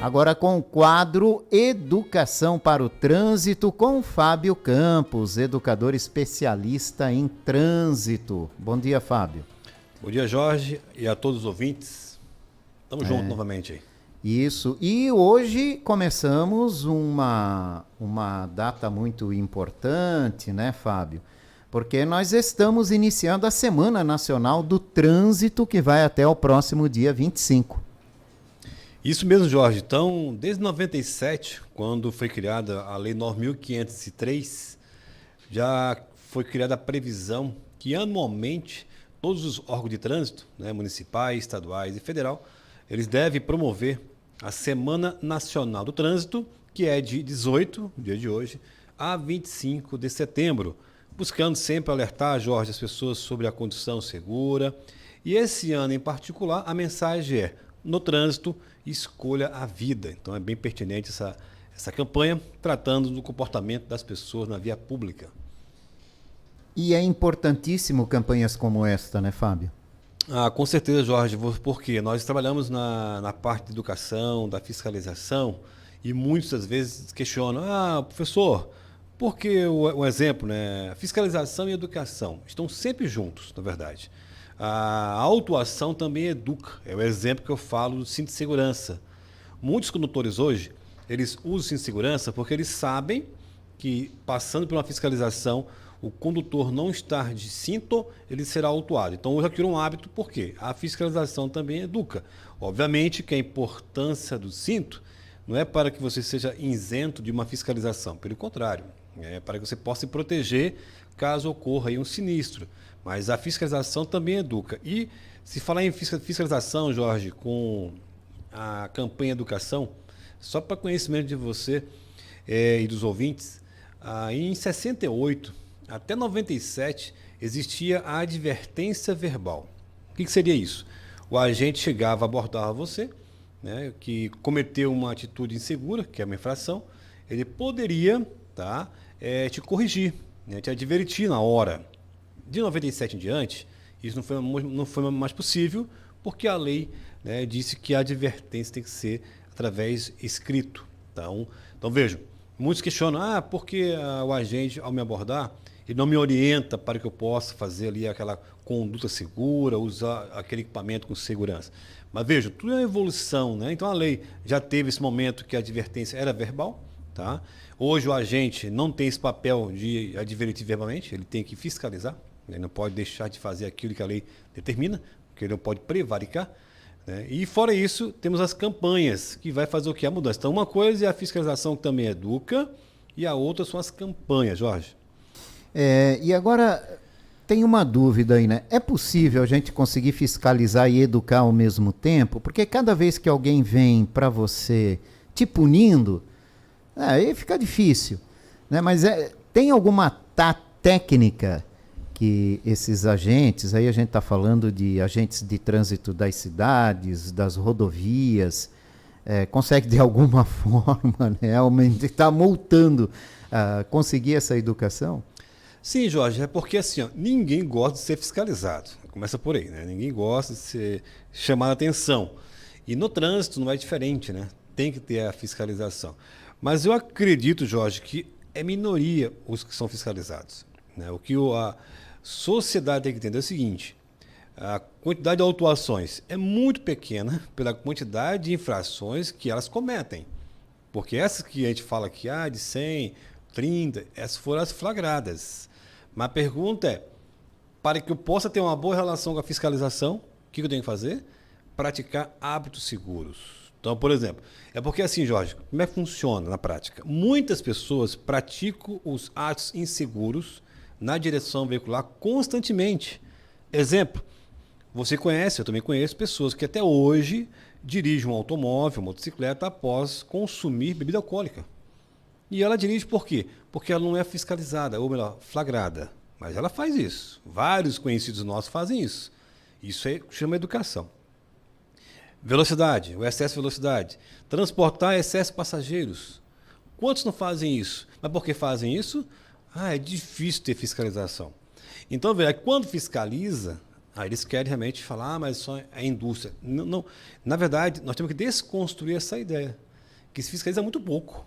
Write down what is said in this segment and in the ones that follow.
Agora com o quadro Educação para o Trânsito com Fábio Campos, educador especialista em trânsito. Bom dia, Fábio. Bom dia, Jorge, e a todos os ouvintes. Tamo junto novamente aí. Isso. E hoje começamos uma data muito importante, né, Fábio? Porque nós estamos iniciando a Semana Nacional do Trânsito, que vai até o próximo dia 25. Isso mesmo, Jorge. Então, desde 97, quando foi criada a Lei 9.503, já foi criada a previsão que anualmente todos os órgãos de trânsito, né, municipais, estaduais e federal, eles devem promover a Semana Nacional do Trânsito, que é de 18, dia de hoje, a 25 de setembro, buscando sempre alertar, Jorge, as pessoas sobre a condução segura. E esse ano em particular, a mensagem é: no trânsito, escolha a vida. Então é bem pertinente essa campanha, tratando do comportamento das pessoas na via pública. E é importantíssimo campanhas como esta, né, Fábio? Com certeza, Jorge, porque nós trabalhamos na parte de educação, da fiscalização, e muitas das vezes questionam: professor, porque o exemplo, né? Fiscalização e educação estão sempre juntos, na verdade. A autuação também educa. É o exemplo que eu falo do cinto de segurança. Muitos condutores hoje, eles usam o cinto de segurança porque eles sabem que, passando por uma fiscalização, o condutor não estar de cinto, ele será autuado. Então, já criou um hábito, por quê? A fiscalização também educa. Obviamente que a importância do cinto não é para que você seja isento de uma fiscalização, pelo contrário, é para que você possa se proteger caso ocorra aí um sinistro. Mas a fiscalização também educa. E se falar em fiscalização, Jorge, com a campanha Educação, só para conhecimento de você e dos ouvintes, em 68 até 97 existia a advertência verbal. O que seria isso? O agente chegava, abordava você, né, que cometeu uma atitude insegura, que é uma infração, ele poderia te corrigir, né, te advertir na hora. De 97 em diante, isso não foi mais possível, porque a lei, né, disse que a advertência tem que ser através escrito. Então vejam, muitos questionam: porque o agente, ao me abordar, ele não me orienta para que eu possa fazer ali aquela conduta segura, usar aquele equipamento com segurança. Mas veja, tudo é uma evolução, né? Então a lei já teve esse momento que a advertência era verbal, tá? Hoje o agente não tem esse papel de advertir verbalmente, ele tem que fiscalizar. Ele não pode deixar de fazer aquilo que a lei determina, porque ele não pode prevaricar, né? E fora isso, temos as campanhas, que vai fazer o que? A mudança. Então, uma coisa é a fiscalização, que também educa, e a outra são as campanhas, Jorge. E agora, tem uma dúvida aí, né? É possível a gente conseguir fiscalizar e educar ao mesmo tempo? Porque cada vez que alguém vem para você te punindo, aí fica difícil, né? Mas tem alguma técnica que esses agentes, aí a gente está falando de agentes de trânsito das cidades, das rodovias, consegue de alguma forma, né, está multando, conseguir essa educação? Sim, Jorge, é porque assim, ninguém gosta de ser fiscalizado. Começa por aí, né? Ninguém gosta de ser chamado a atenção. E no trânsito não é diferente, né? Tem que ter a fiscalização. Mas eu acredito, Jorge, que é minoria os que são fiscalizados, né? O que a sociedade tem que entender é o seguinte: a quantidade de autuações é muito pequena pela quantidade de infrações que elas cometem. Porque essas que a gente fala aqui, de 100, 30, essas foram as flagradas. Mas a pergunta é: para que eu possa ter uma boa relação com a fiscalização, o que eu tenho que fazer? Praticar hábitos seguros. Então, por exemplo, é porque assim, Jorge, como é que funciona na prática? Muitas pessoas praticam os atos inseguros na direção veicular constantemente. Exemplo, você conhece, eu também conheço pessoas que até hoje dirigem um automóvel, motocicleta, após consumir bebida alcoólica. E ela dirige por quê? Porque ela não é fiscalizada, ou melhor, flagrada. Mas ela faz isso. Vários conhecidos nossos fazem isso. Isso aí chama educação. Velocidade, o excesso de velocidade. Transportar excesso de passageiros. Quantos não fazem isso? Mas por que fazem isso? É difícil ter fiscalização. Então, velho, quando fiscaliza, eles querem realmente falar, mas só é indústria. Não, na verdade, nós temos que desconstruir essa ideia. que se fiscaliza muito pouco.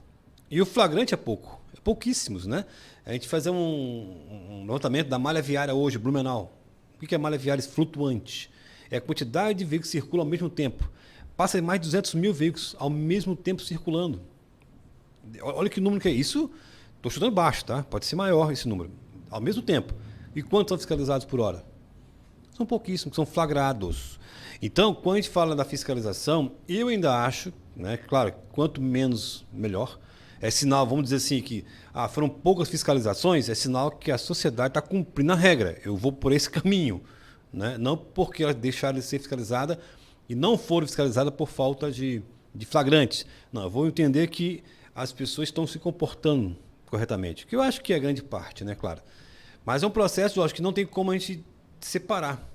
E o flagrante é pouco, é pouquíssimos, né? A gente fazer um levantamento da malha viária hoje, Blumenau. O que é malha viária flutuante? É a quantidade de veículos que circulam ao mesmo tempo. Passa mais de 200 mil veículos ao mesmo tempo circulando. Olha que número que é isso. Estou chutando baixo, tá? Pode ser maior esse número. Ao mesmo tempo. E quantos são fiscalizados por hora? São pouquíssimos, são flagrados. Então, quando a gente fala da fiscalização, eu ainda acho, né, claro, quanto menos, melhor. É sinal, vamos dizer assim, que foram poucas fiscalizações, é sinal que a sociedade está cumprindo a regra. Eu vou por esse caminho. Né? Não porque elas deixaram de ser fiscalizadas e não foram fiscalizadas por falta de flagrantes. Não, eu vou entender que as pessoas estão se comportando corretamente. Que eu acho que é grande parte, né, claro. Mas é um processo, eu acho que não tem como a gente separar.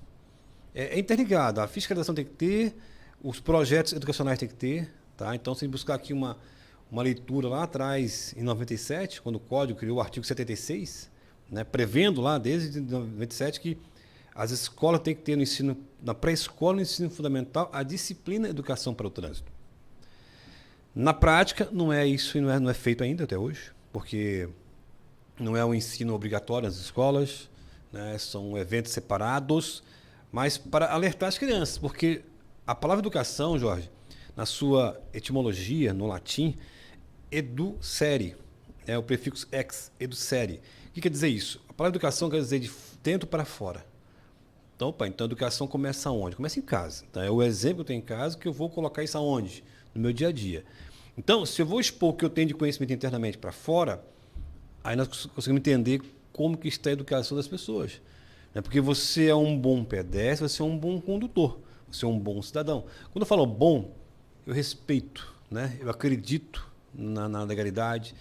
É interligado. A fiscalização tem que ter, os projetos educacionais tem que ter. Tá? Então, se buscar aqui uma leitura lá atrás, em 97, quando o Código criou o artigo 76, né, prevendo lá, desde 97, que as escolas têm que ter no ensino, na pré-escola e no ensino fundamental, a disciplina Educação para o Trânsito. Na prática, não é isso e não é feito ainda até hoje, porque não é um ensino obrigatório nas escolas, né, são eventos separados, mas para alertar as crianças, porque a palavra educação, Jorge, na sua etimologia, no latim, educere, o prefixo ex, educere. O que quer dizer isso? A palavra educação quer dizer de dentro para fora. Então, então a educação começa aonde? Começa em casa. Então, é o exemplo que eu tenho em casa que eu vou colocar isso aonde? No meu dia a dia. Então, se eu vou expor o que eu tenho de conhecimento internamente para fora, aí nós conseguimos entender como que está a educação das pessoas. Porque você é um bom pedestre, você é um bom condutor, você é um bom cidadão. Quando eu falo bom, eu respeito, né? Eu acredito na legalidade,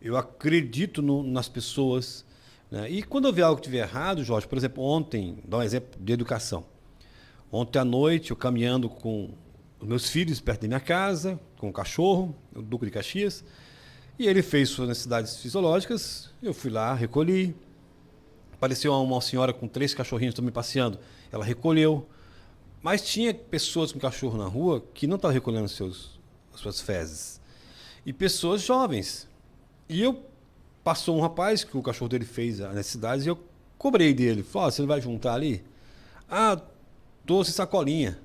eu acredito nas pessoas. Né? E quando eu ver algo que estiver errado, Jorge, por exemplo, ontem, dá um exemplo de educação. Ontem à noite, eu caminhando com os meus filhos perto da minha casa, com o cachorro, o Duque de Caxias, e ele fez suas necessidades fisiológicas, eu fui lá, recolhi. Apareceu uma senhora com 3 cachorrinhos também passeando, ela recolheu. Mas tinha pessoas com cachorro na rua que não estavam recolhendo as suas fezes. E pessoas jovens. E passou um rapaz que o cachorro dele fez as necessidades e eu cobrei dele. Falei, você não vai juntar ali? Tô sem sacolinha.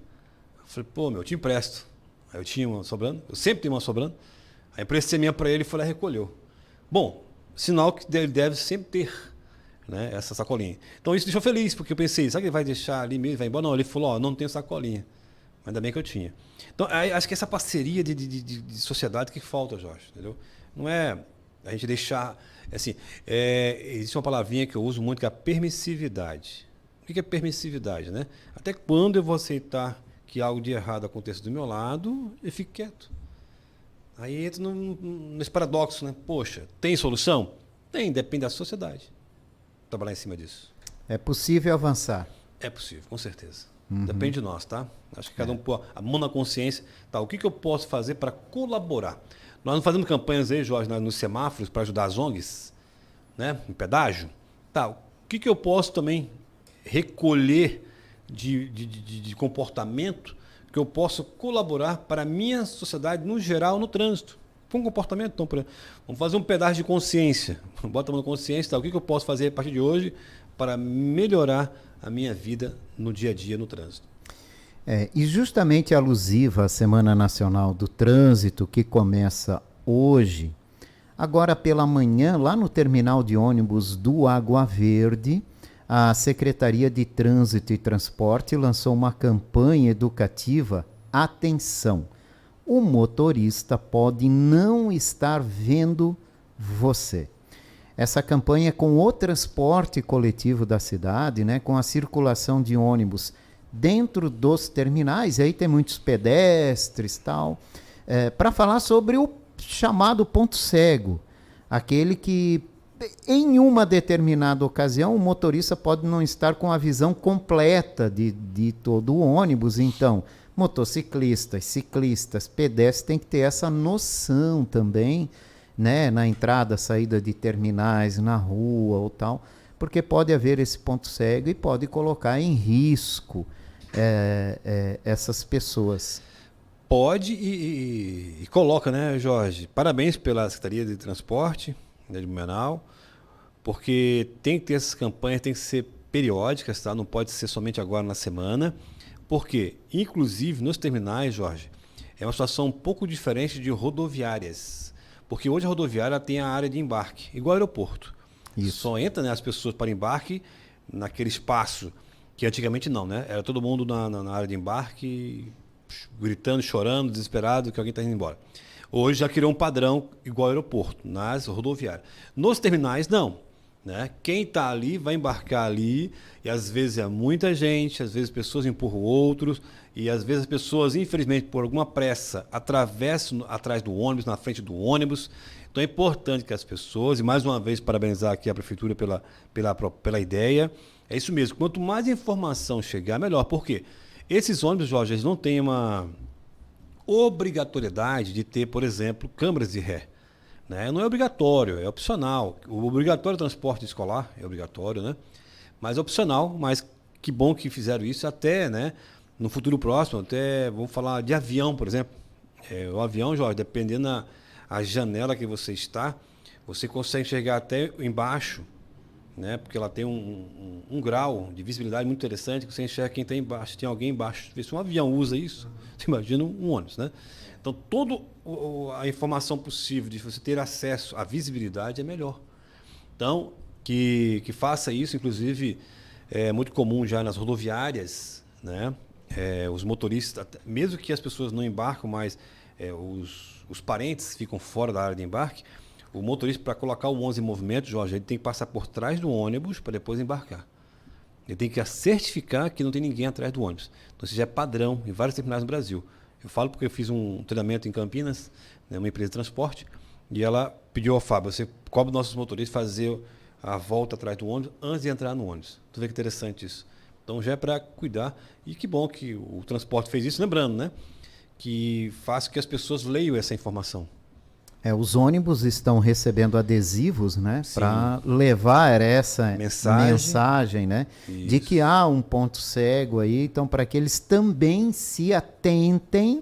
Eu falei, pô, eu te empresto. Aí eu tinha uma sobrando, eu sempre tenho uma sobrando. Aí emprestei minha para ele e foi lá e recolheu. Bom, sinal que ele deve sempre ter, né, essa sacolinha. Então isso deixou feliz, porque eu pensei, sabe que ele vai deixar ali mesmo, vai embora? Não, ele falou, não tenho sacolinha. Mas ainda bem que eu tinha. Então, acho que essa parceria de sociedade que falta, Jorge, entendeu? Não é a gente deixar, assim, existe uma palavrinha que eu uso muito, que é a permissividade. O que é permissividade, né? Até quando eu vou aceitar que algo de errado aconteça do meu lado, eu fico quieto. Aí entra nesse paradoxo, né? Poxa, tem solução? Tem, depende da sociedade. Trabalhar em cima disso. É possível avançar? É possível, com certeza. Depende de nós, tá? Acho que cada um pôr a mão na consciência. Tá, o que eu posso fazer para colaborar? Nós não fazemos campanhas aí, Jorge, nos semáforos para ajudar as ONGs, né? Em pedágio. Tá, o que eu posso também recolher de comportamento que eu posso colaborar para a minha sociedade no geral, no trânsito? Com comportamento, então, vamos fazer um pedaço de consciência. Bota a mão na consciência, tá? O que eu posso fazer a partir de hoje para melhorar a minha vida no dia a dia no trânsito? E justamente alusiva à Semana Nacional do Trânsito, que começa hoje, agora pela manhã, lá no terminal de ônibus do Água Verde, a Secretaria de Trânsito e Transporte lançou uma campanha educativa. Atenção! O motorista pode não estar vendo você. Essa campanha é com o transporte coletivo da cidade, né, com a circulação de ônibus dentro dos terminais, aí tem muitos pedestres e tal, para falar sobre o chamado ponto cego, aquele que em uma determinada ocasião o motorista pode não estar com a visão completa de todo o ônibus, então motociclistas, ciclistas, pedestres têm que ter essa noção também, né, na entrada, saída de terminais, na rua ou tal, porque pode haver esse ponto cego e pode colocar em risco essas pessoas. Pode e coloca, né, Jorge? Parabéns pela Secretaria de Transporte, né, de Blumenau, porque tem que ter essas campanhas, tem que ser periódicas, tá? Não pode ser somente agora na semana, porque, inclusive, nos terminais, Jorge, é uma situação um pouco diferente de rodoviárias, porque hoje a rodoviária tem a área de embarque, igual ao aeroporto. Isso. Só entra, né, as pessoas para embarque naquele espaço, que antigamente não, né? Era todo mundo na área de embarque, gritando, chorando, desesperado, que alguém está indo embora. Hoje já criou um padrão igual ao aeroporto, nas rodoviárias. Nos terminais, não. Né? Quem está ali vai embarcar ali, e às vezes é muita gente, às vezes pessoas empurram outros, e às vezes as pessoas, infelizmente, por alguma pressa, atravessam atrás do ônibus, na frente do ônibus. Então é importante que as pessoas, e mais uma vez parabenizar aqui a Prefeitura pela ideia, é isso mesmo, quanto mais informação chegar, melhor. Por quê? Esses ônibus, Jorge, eles não têm uma obrigatoriedade de ter, por exemplo, câmeras de ré. Né? Não é obrigatório, é opcional. O obrigatório é transporte escolar, é obrigatório, né? Mas é opcional, mas que bom que fizeram isso até, né? No futuro próximo, até vamos falar de avião, por exemplo. O avião, Jorge, dependendo da janela que você está, você consegue enxergar até embaixo, né? Porque ela tem um grau de visibilidade muito interessante, que você enxerga quem está embaixo, tem alguém embaixo. Se um avião usa isso, você imagina um ônibus, né? Então, toda a informação possível de você ter acesso à visibilidade é melhor. Então, que faça isso, inclusive, é muito comum já nas rodoviárias, né? Os motoristas, mesmo que as pessoas não embarcam, mas os parentes ficam fora da área de embarque, o motorista, para colocar o ônibus em movimento, Jorge, ele tem que passar por trás do ônibus para depois embarcar. Ele tem que certificar que não tem ninguém atrás do ônibus. Então, isso já é padrão em vários terminais no Brasil. Eu falo porque eu fiz um treinamento em Campinas, né, uma empresa de transporte, e ela pediu ao Fábio, você cobra nossos motoristas fazer a volta atrás do ônibus antes de entrar no ônibus. Tu vê que interessante isso. Então já é para cuidar, e que bom que o transporte fez isso, lembrando, né, que faz com que as pessoas leiam essa informação. Os ônibus estão recebendo adesivos, né, para levar essa mensagem, né, de que há um ponto cego aí, então para que eles também se atentem,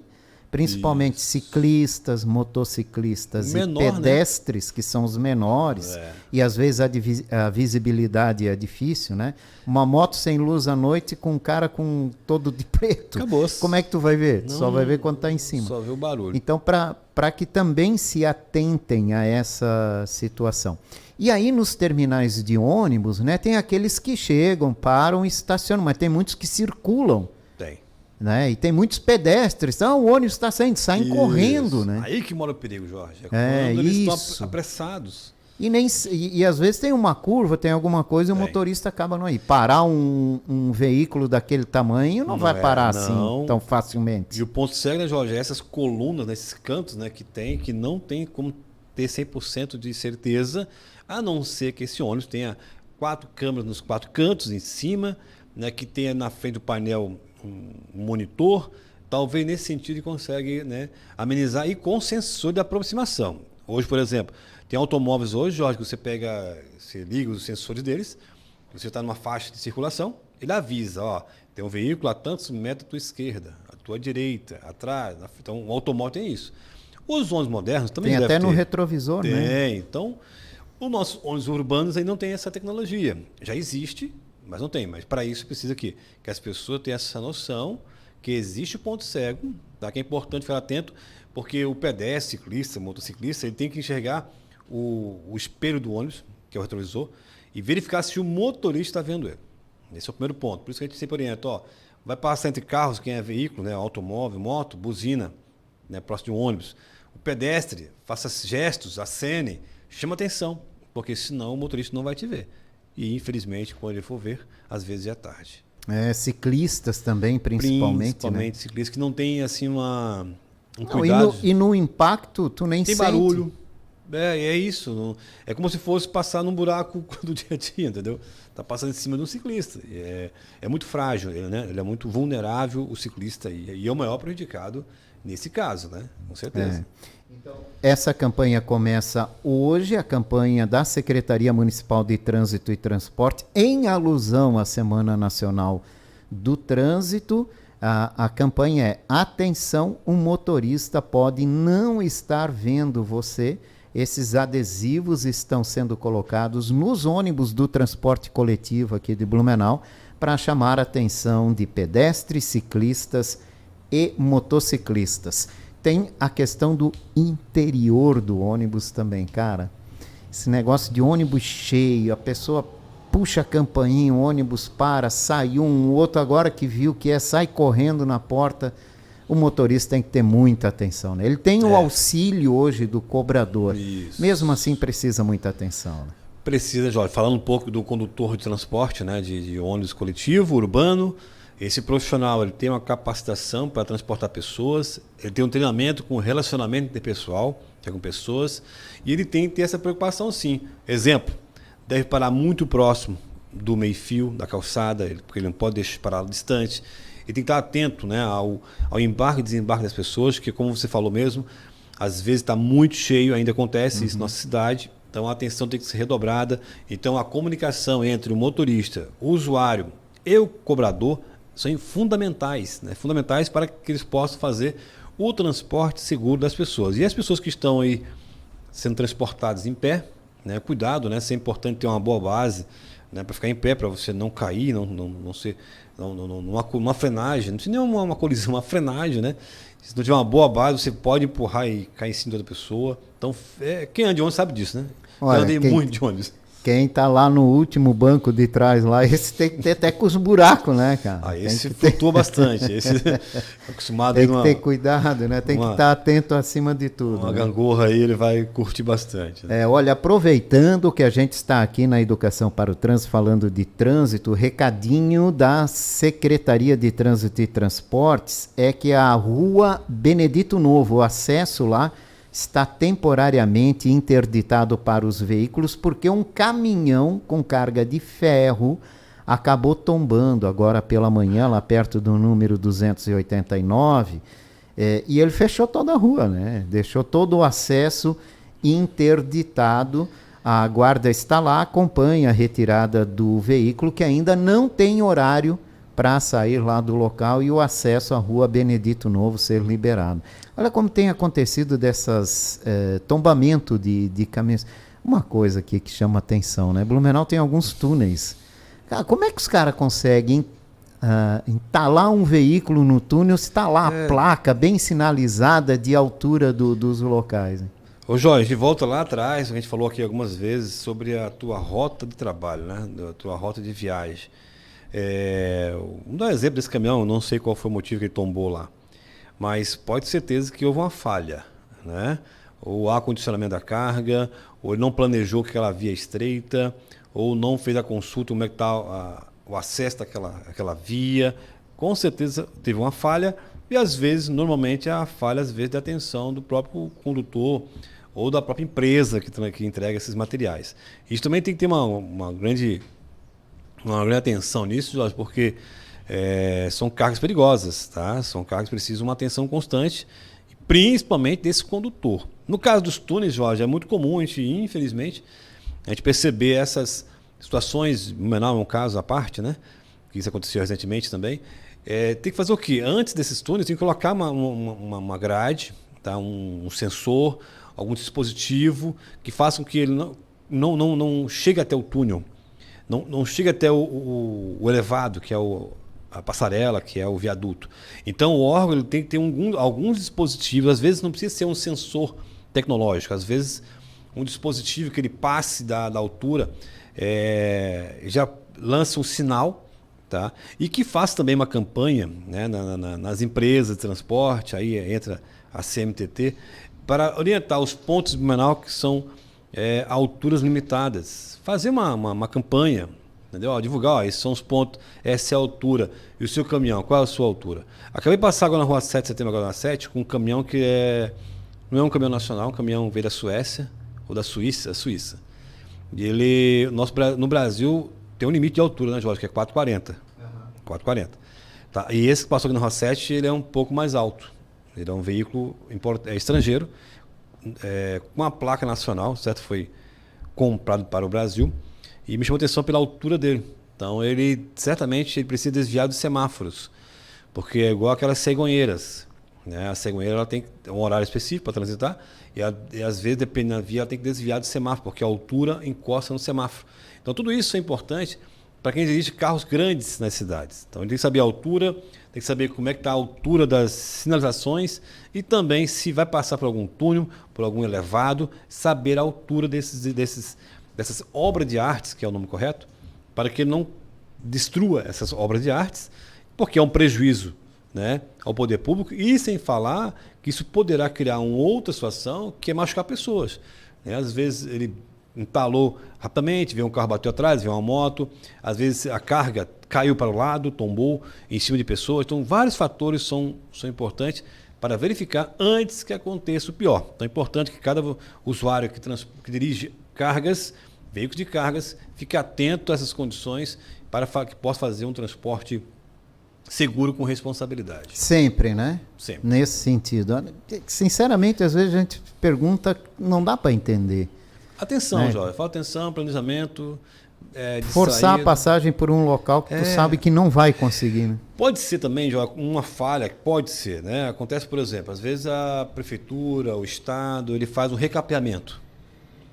principalmente ciclistas, motociclistas e pedestres, né, que são os menores, e às vezes a visibilidade é difícil, né? Uma moto sem luz à noite com um cara com todo de preto. Acabou-se. Como é que tu vai ver? Não, só vai ver quando está em cima. Só vê o barulho. Então, para que também se atentem a essa situação. E aí, nos terminais de ônibus, né, tem aqueles que chegam, param e estacionam, mas tem muitos que circulam. Tem. Né? E tem muitos pedestres, então o ônibus está saindo, saem correndo, né? Aí que mora o perigo, Jorge. Quando eles estão apressados. E às vezes tem uma curva, tem alguma coisa e o motorista acaba não aí. Parar um veículo daquele tamanho não vai parar assim tão facilmente. E o ponto cego, né, Jorge, é essas colunas, nesses cantos, né, que não tem como ter 100% de certeza, a não ser que esse ônibus tenha 4 câmeras nos 4 cantos em cima, né, que tenha na frente do painel um monitor, talvez nesse sentido ele consegue, né, amenizar, e com sensor de aproximação. Hoje, por exemplo, tem automóveis hoje, Jorge, que você liga os sensores deles, você está numa faixa de circulação, ele avisa, ó, tem um veículo a tantos metros à tua esquerda, à tua direita, atrás. Então, o automóvel tem isso. Os ônibus modernos também tem até no ter. retrovisor, tem, né? Tem. Então, os nossos ônibus urbanos aí não tem essa tecnologia. Já existe, mas não tem. Mas para isso precisa que as pessoas tenham essa noção que existe o ponto cego, tá? Que é importante ficar atento, porque o pedestre, ciclista, motociclista, ele tem que enxergar o espelho do ônibus, que é o retrovisor, e verificar se o motorista está vendo ele. Esse é o primeiro ponto. Por isso que a gente sempre orienta, ó, vai passar entre carros, quem é veículo, né, automóvel, moto, buzina, né, próximo de um ônibus. O pedestre, faça gestos, acene, chama atenção, porque senão o motorista não vai te ver. E, infelizmente, quando ele for ver, às vezes é tarde. Ciclistas também, principalmente. Principalmente, né? Ciclistas que não têm, assim, um cuidado. E no impacto, tu nem sente. Tem barulho. É isso. É como se fosse passar num buraco do dia a dia, entendeu? Tá passando em cima de um ciclista. É muito frágil, né? Ele é muito vulnerável, o ciclista, e é o maior prejudicado nesse caso, né? Com certeza. Então, essa campanha começa hoje, a campanha da Secretaria Municipal de Trânsito e Transporte, em alusão à Semana Nacional do Trânsito. A campanha é: atenção, um motorista pode não estar vendo você. Esses adesivos estão sendo colocados nos ônibus do transporte coletivo aqui de Blumenau para chamar a atenção de pedestres, ciclistas e motociclistas. Tem a questão do interior do ônibus também, cara. Esse negócio de ônibus cheio, a pessoa puxa a campainha, o ônibus para, sai um, o outro agora que viu que sai correndo na porta. O motorista tem que ter muita atenção, né? Ele tem o auxílio hoje do cobrador. Isso. Mesmo assim, precisa muita atenção, né? Precisa, Jorge. Falando um pouco do condutor de transporte, né, de ônibus coletivo, urbano, esse profissional ele tem uma capacitação para transportar pessoas, ele tem um treinamento com relacionamento interpessoal com pessoas, e ele tem que ter essa preocupação, sim. Exemplo, deve parar muito próximo do meio-fio, da calçada, porque ele não pode deixar parado distante. Ele tem que estar atento, né, ao embarque e desembarque das pessoas, que, como você falou mesmo, às vezes está muito cheio, ainda acontece isso na nossa cidade, então a atenção tem que ser redobrada. Então a comunicação entre o motorista, o usuário e o cobrador são fundamentais, né, fundamentais para que eles possam fazer o transporte seguro das pessoas. E as pessoas que estão aí sendo transportadas em pé, né, cuidado, né, é importante ter uma boa base, né, para ficar em pé, para você não cair, não ser uma frenagem, não precisa nem uma colisão, uma frenagem, né? Se não tiver uma boa base, você pode empurrar e cair em cima da outra pessoa. Então, quem anda de ônibus sabe disso, né? Olha, eu andei muito de ônibus. Quem tá lá no último banco de trás lá, esse tem que ter até com os buracos, né, cara? Esse flutua bastante. Esse acostumado tem que ter cuidado, né? Tem que estar atento acima de tudo. Uma né? gangorra aí, ele vai curtir bastante. Né? Olha, aproveitando que a gente está aqui na Educação para o Trânsito, falando de trânsito, recadinho da Secretaria de Trânsito e Transportes é que a Rua Benedito Novo, o acesso lá, está temporariamente interditado para os veículos porque um caminhão com carga de ferro acabou tombando agora pela manhã, lá perto do número 289, e ele fechou toda a rua, né? Deixou todo o acesso interditado. A guarda está lá, acompanha a retirada do veículo, que ainda não tem horário para sair lá do local e o acesso à Rua Benedito Novo ser liberado. Olha como tem acontecido dessas tombamento de caminhões. Uma coisa aqui que chama atenção, né? Blumenau tem alguns túneis. Cara, como é que os caras conseguem entalar um veículo no túnel se está lá a placa bem sinalizada de altura dos locais? Hein? Ô Jorge, de volta lá atrás, a gente falou aqui algumas vezes sobre a tua rota de trabalho, né? A tua rota de viagem. Vamos dar um exemplo desse caminhão, não sei qual foi o motivo que ele tombou lá, mas pode ter certeza que houve uma falha, né? Ou o ar-condicionamento da carga, ou ele não planejou que aquela via estreita, ou não fez a consulta como é que está o acesso àquela via. Com certeza teve uma falha, e às vezes, normalmente, a falha às vezes da atenção do próprio condutor ou da própria empresa que entrega esses materiais. Isso também tem que ter uma grande atenção nisso, Jorge, porque são cargas perigosas, tá? São cargas que precisam de uma atenção constante, principalmente desse condutor. No caso dos túneis, Jorge, é muito comum, infelizmente, a gente perceber essas situações. Blumenau é um caso à parte, né? Que isso aconteceu recentemente também. Tem que fazer o quê? Antes desses túneis, tem que colocar uma grade, tá? Um sensor, algum dispositivo que faça com que ele não chegue até o túnel. Não chega até o elevado, que é a passarela, que é o viaduto. Então o órgão ele tem que ter alguns dispositivos, às vezes não precisa ser um sensor tecnológico, às vezes um dispositivo que ele passe da altura, já lança um sinal, tá? E que faça também uma campanha, né, nas empresas de transporte, aí entra a CMTT, para orientar os pontos de Blumenau que são alturas limitadas. Fazer uma campanha, entendeu? Divulgar, esses são os pontos, essa é a altura. E o seu caminhão, qual é a sua altura? Acabei de passar agora na rua 7 de setembro, agora na 7, com um caminhão que não é um caminhão nacional, um caminhão veio da Suécia, ou da Suíça. E no Brasil, tem um limite de altura, né, Jorge, que é 4,40. 4,40. Tá? E esse que passou aqui na rua 7, ele é um pouco mais alto. Ele é um veículo estrangeiro, com uma placa nacional, certo? Foi comprado para o Brasil e me chamou a atenção pela altura dele. Então, certamente ele precisa desviar dos semáforos, Porque é igual aquelas cegonheiras, né? A cegonheira ela tem um horário específico para transitar e às vezes, dependendo da via, ela tem que desviar do semáforo, porque a altura encosta no semáforo. Então, tudo isso é importante para quem dirige carros grandes nas cidades. Então, ele tem que saber a altura, tem que saber como é que está a altura das sinalizações e também se vai passar por algum túnel, por algum elevado, saber a altura dessas obras de artes, que é o nome correto, para que ele não destrua essas obras de artes, porque é um prejuízo, né, ao poder público, e sem falar que isso poderá criar uma outra situação que é machucar pessoas, né? Às vezes ele entalou rapidamente, veio um carro bateu atrás, veio uma moto, às vezes a carga caiu para o lado, tombou em cima de pessoas. Então, vários fatores são importantes para verificar antes que aconteça o pior. Então, é importante que cada usuário que dirige cargas, veículos de cargas, fique atento a essas condições para que possa fazer um transporte seguro com responsabilidade. Sempre, né? Sempre. Nesse sentido. Sinceramente, às vezes a gente pergunta, não dá para entender. Atenção, né? Jovem. Fala atenção, planejamento. Forçar a passagem por um local que tu sabe que não vai conseguir, né? Pode ser também, Jovem, uma falha, pode ser, né? Acontece, por exemplo, às vezes a prefeitura, o estado, ele faz um recapeamento,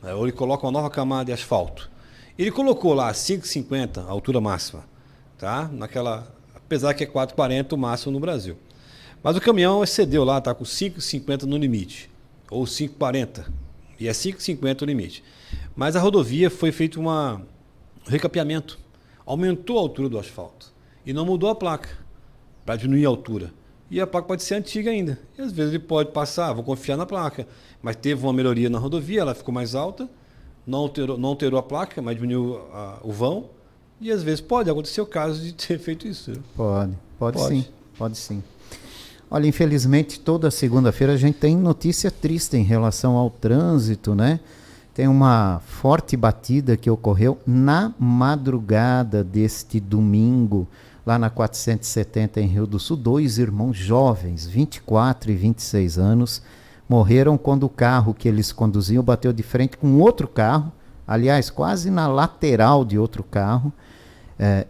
né? Ou ele coloca uma nova camada de asfalto. Ele colocou lá 5,50 a altura máxima, tá? Apesar que é 4,40 o máximo no Brasil. Mas o caminhão excedeu lá, está com 5,50 no limite, ou 5,40, e é 5,50 o limite. Mas a rodovia foi feito um recapeamento, aumentou a altura do asfalto e não mudou a placa para diminuir a altura. E a placa pode ser antiga ainda. E às vezes ele pode passar, vou confiar na placa, mas teve uma melhoria na rodovia, ela ficou mais alta, não alterou a placa, mas diminuiu o vão. E às vezes pode acontecer o caso de ter feito isso. Pode sim. Olha, infelizmente toda segunda-feira a gente tem notícia triste em relação ao trânsito, né? Tem uma forte batida que ocorreu na madrugada deste domingo, lá na 470 em Rio do Sul. 2 irmãos jovens, 24 e 26 anos, morreram quando o carro que eles conduziam bateu de frente com outro carro, aliás, quase na lateral de outro carro.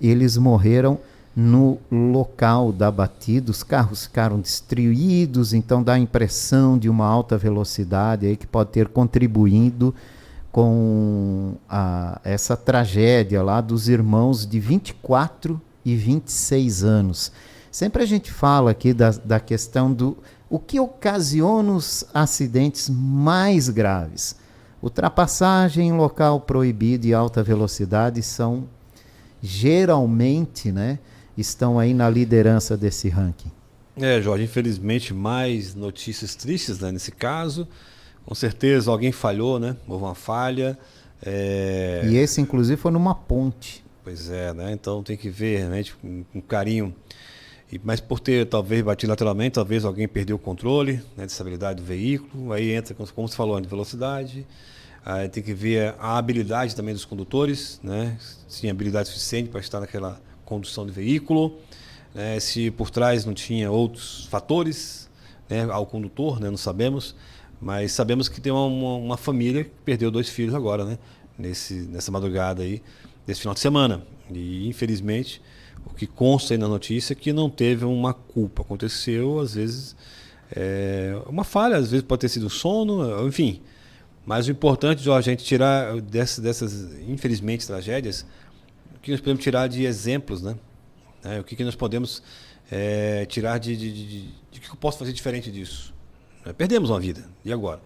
Eles morreram no local da batida, os carros ficaram destruídos, então dá a impressão de uma alta velocidade aí que pode ter contribuído com essa tragédia lá dos irmãos de 24 e 26 anos. Sempre a gente fala aqui da questão do o que ocasiona os acidentes mais graves. Ultrapassagem em local proibido e alta velocidade são geralmente, né, estão aí na liderança desse ranking. Jorge, infelizmente mais notícias tristes, né, nesse caso. Com certeza alguém falhou, né? Houve uma falha. E esse, inclusive, foi numa ponte. Pois é, né? Então tem que ver realmente com carinho. Mas por ter talvez batido lateralmente, talvez alguém perdeu o controle, né, de estabilidade do veículo. Aí entra, como você falou, de velocidade. Aí tem que ver a habilidade também dos condutores, né? Se tinha habilidade suficiente para estar naquela condução de veículo, né? Se por trás não tinha outros fatores, né, ao condutor, né? Não sabemos. Mas sabemos que tem uma família que perdeu 2 filhos agora, né? Nessa madrugada aí, desse final de semana. E, infelizmente, o que consta aí na notícia é que não teve uma culpa. Aconteceu, às vezes, uma falha, às vezes pode ter sido sono, enfim. Mas o importante, Jorge, a gente tirar dessas, infelizmente, tragédias, o que nós podemos tirar de exemplos, né? O que nós podemos tirar de que eu posso fazer diferente disso? Perdemos uma vida, e agora?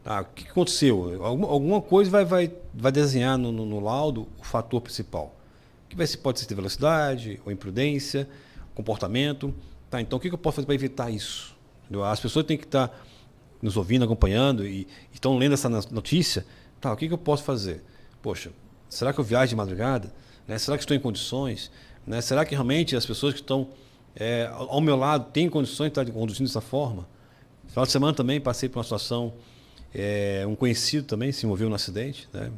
O que aconteceu? Alguma coisa vai desenhar no laudo o fator principal. Que pode ser de velocidade, ou imprudência, comportamento. Então, o que eu posso fazer para evitar isso? As pessoas têm que estar nos ouvindo, acompanhando e estão lendo essa notícia. O que eu posso fazer? Poxa, será que eu viajo de madrugada? Né? Será que estou em condições? Né? Será que realmente as pessoas que estão ao meu lado têm condições de estar conduzindo dessa forma? No final de semana também passei por uma situação, um conhecido também se envolveu num acidente, né,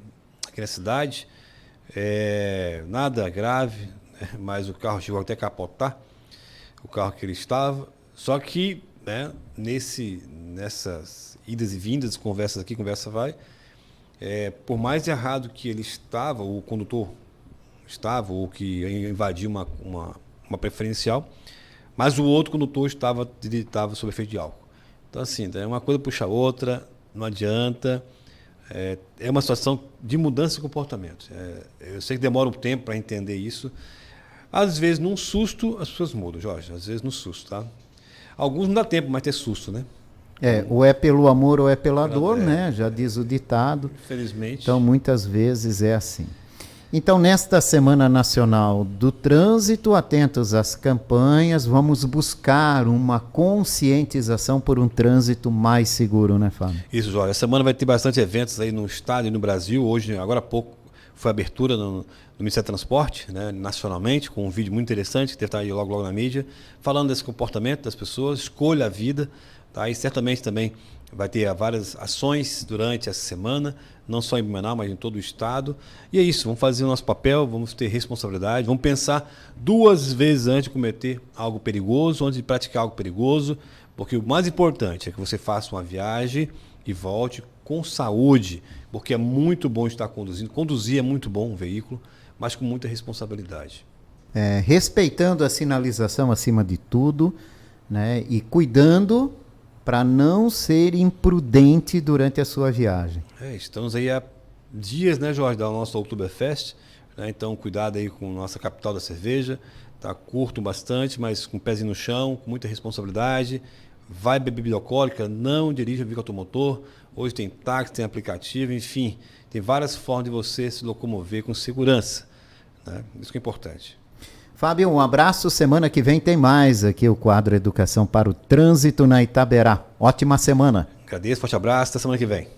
aqui na cidade, nada grave, né, mas o carro chegou até a capotar, o carro que ele estava, só que, né, nessas idas e vindas, conversas aqui, conversa vai, por mais errado que ele estava, o condutor estava, ou que invadiu uma preferencial, mas o outro condutor estava sob efeito de álcool. Então, assim, uma coisa puxa a outra, não adianta. É uma situação de mudança de comportamento. Eu sei que demora um tempo para entender isso. Às vezes, num susto, as pessoas mudam, Jorge. Às vezes, no susto, tá? Alguns não dá tempo mais ter susto, né? Ou é pelo amor ou é pela dor, né? Já diz o ditado. Infelizmente. Então, muitas vezes é assim. Então, nesta Semana Nacional do Trânsito, atentos às campanhas, vamos buscar uma conscientização por um trânsito mais seguro, né, Fábio? Isso, Jorge. Essa semana vai ter bastante eventos aí no estado e no Brasil. Hoje, agora há pouco, foi a abertura no Ministério do Transporte, né, nacionalmente, com um vídeo muito interessante, que deve estar aí logo na mídia, falando desse comportamento das pessoas, escolha a vida, tá? E certamente também vai ter várias ações durante essa semana, não só em Blumenau, mas em todo o estado. E é isso, vamos fazer o nosso papel, vamos ter responsabilidade, vamos pensar 2 vezes antes de cometer algo perigoso, antes de praticar algo perigoso, porque o mais importante é que você faça uma viagem e volte com saúde, porque é muito bom estar conduzindo. Conduzir é muito bom um veículo, mas com muita responsabilidade. Respeitando a sinalização acima de tudo, né, e cuidando para não ser imprudente durante a sua viagem. Estamos aí há dias, né, Jorge, da nossa Oktoberfest, né, então cuidado aí com a nossa capital da cerveja, tá curto bastante, mas com o pezinho no chão, com muita responsabilidade. Vai beber bebida alcoólica, não dirija veículo automotor. Hoje tem táxi, tem aplicativo, enfim, tem várias formas de você se locomover com segurança, né? Isso que é importante. Fábio, um abraço. Semana que vem tem mais aqui o quadro Educação para o Trânsito na Itaberá. Ótima semana. Agradeço, forte abraço, até semana que vem.